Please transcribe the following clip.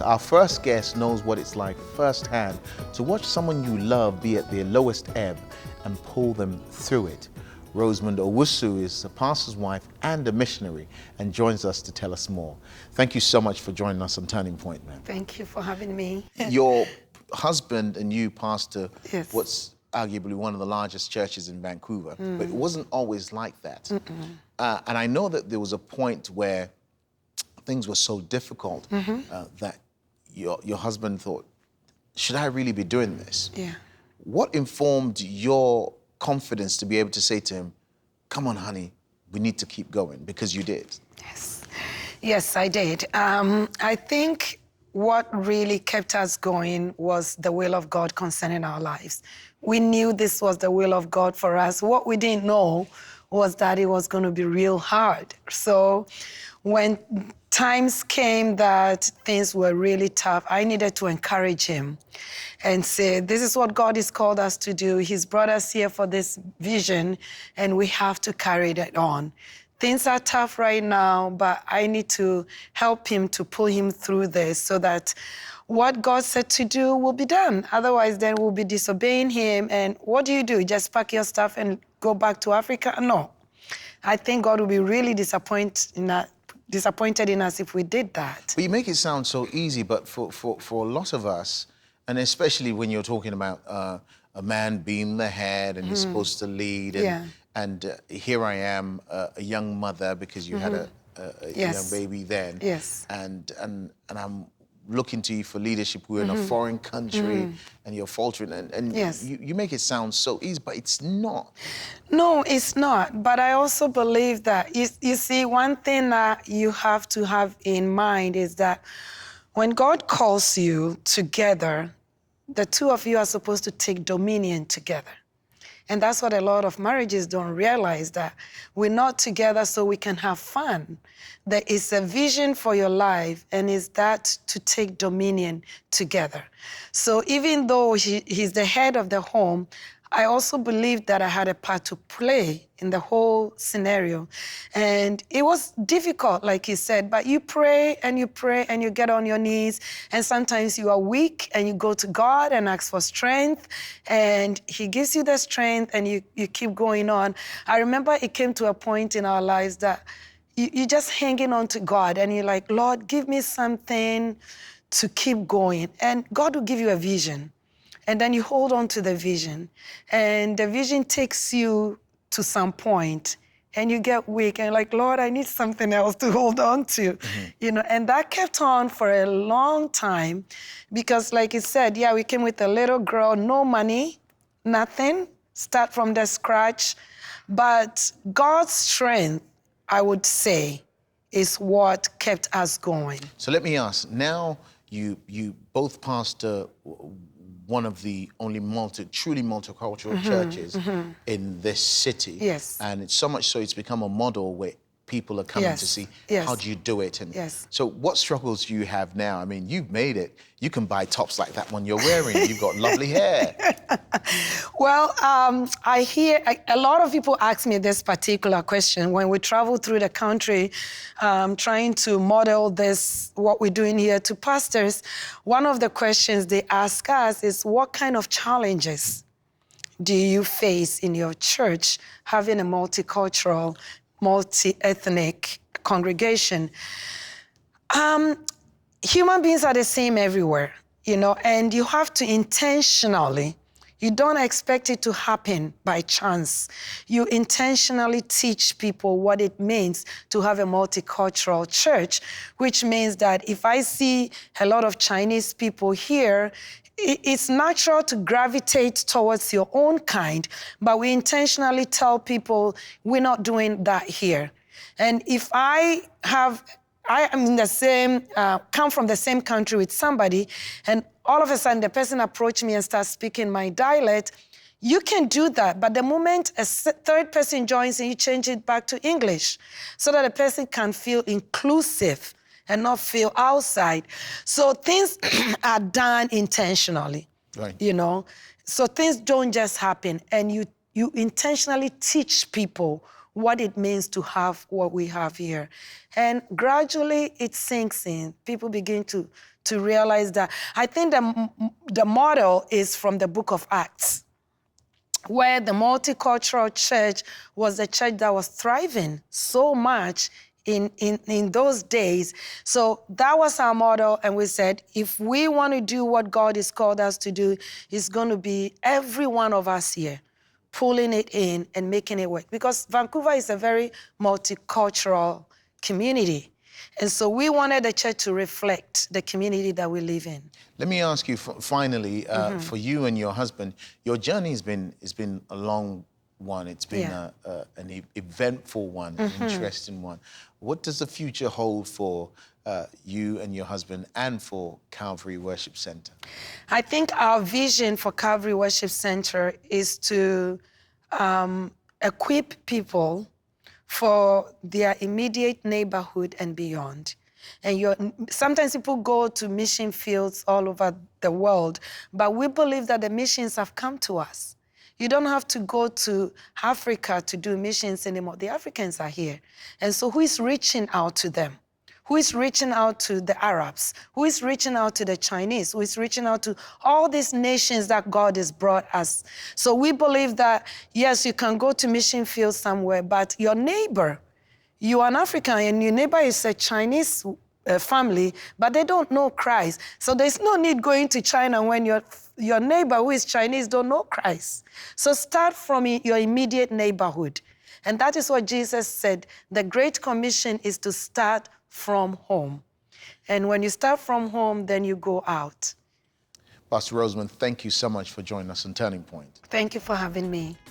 Our first guest knows what it's like firsthand to watch someone you love be at their lowest ebb and pull them through it. Rosemond Owusu is a pastor's wife and a missionary and joins us to tell us more. Thank you so much for joining us on Turning Point, ma'am. Thank you for having me. Your husband and you pastor Yes. what's arguably one of the largest churches in Vancouver, but it wasn't always like that. And I know that there was a point where things were so difficult that your husband thought, should I really be doing this? Yeah. What informed your confidence to be able to say to him, come on, honey, we need to keep going, because you did? Yes, I did. I think what really kept us going was the will of God concerning our lives. We knew this was the will of God for us. What we didn't know was that it was going to be real hard. So when times came that things were really tough, I needed to encourage him and say, this is what God has called us to do. He's brought us here for this vision, and we have to carry it on. Things are tough right now, but I need to help him to pull him through this so that what God said to do will be done. Otherwise, then we'll be disobeying him. And what do? Just pack your stuff and go back to Africa? No. I think God will be really disappointed in us if we did that. But you make it sound so easy, but for a lot of us, and especially when you're talking about a man being the head and he's supposed to lead, and here I am, a young mother, because you had a young baby then, and I'm looking to you for leadership. We're in a foreign country, and you're faltering, and you make it sound so easy, but it's not. No, it's not. But I also believe that, you see, one thing that you have to have in mind is that when God calls you together, the two of you are supposed to take dominion together. And that's what a lot of marriages don't realize, that we're not together so we can have fun. There is a vision for your life, and it's that to take dominion together. So even though he's the head of the home, I also believed that I had a part to play in the whole scenario. And it was difficult, like he said, but you pray and you get on your knees, and sometimes you are weak and you go to God and ask for strength, and he gives you the strength, and you keep going on. I remember it came to a point in our lives that you're just hanging on to God, and you're like, Lord, give me something to keep going. And God will give you a vision. And then you hold on to the vision, and the vision takes you to some point, and you get weak, and you're like, Lord, I need something else to hold on to, you know. And that kept on for a long time, because like you said, we came with a little girl, no money, nothing, start from the scratch. But God's strength, I would say, is what kept us going. So let me ask, now you both pastor one of the only truly multicultural churches in this city. Yes. And it's so much so it's become a model where people are coming to see how do you do it. And so what struggles do you have now? I mean, you've made it. You can buy tops like that one you're wearing. You've got lovely hair. Well, I hear a lot of people ask me this particular question when we travel through the country, trying to model this, what we're doing here, to pastors. One of the questions they ask us is, what kind of challenges do you face in your church having a multicultural, multi-ethnic congregation? Human beings are the same everywhere, you know, and you have to intentionally, you don't expect it to happen by chance. You intentionally teach people what it means to have a multicultural church, which means that if I see a lot of Chinese people here, it's natural to gravitate towards your own kind, but we intentionally tell people we're not doing that here. And if I am in the same, come from the same country with somebody, and all of a sudden the person approaches me and starts speaking my dialect, you can do that. But the moment a third person joins and you change it back to English, so that the person can feel inclusive and not feel outside. So things are done intentionally, you know? So things don't just happen, and you intentionally teach people what it means to have what we have here. And gradually it sinks in. People begin to to realize that. I think the model is from the book of Acts, where the multicultural church was a church that was thriving so much in those days. So that was our model, and we said, if we want to do what God has called us to do, it's going to be every one of us here pulling it in and making it work. Because Vancouver is a very multicultural community. And so we wanted the church to reflect the community that we live in. Let me ask you finally, for you and your husband, your journey has been a long one. It's been an eventful one, an interesting one. What does the future hold for you and your husband and for Calvary Worship Center? I think our vision for Calvary Worship Center is to equip people for their immediate neighborhood and beyond. And sometimes people go to mission fields all over the world, but we believe that the missions have come to us. You don't have to go to Africa to do missions anymore. The Africans are here. And so who is reaching out to them? Who is reaching out to the Arabs? Who is reaching out to the Chinese? Who is reaching out to all these nations that God has brought us? So we believe that, yes, you can go to mission fields somewhere, but your neighbor, you are an African and your neighbor is a Chinese family, but they don't know Christ. So there's no need going to China when your neighbor who is Chinese don't know Christ. So start from your immediate neighborhood. And that is what Jesus said. The Great Commission is to start from home. And when you start from home, then you go out. Pastor Rosemond, thank you so much for joining us on Turning Point. Thank you for having me.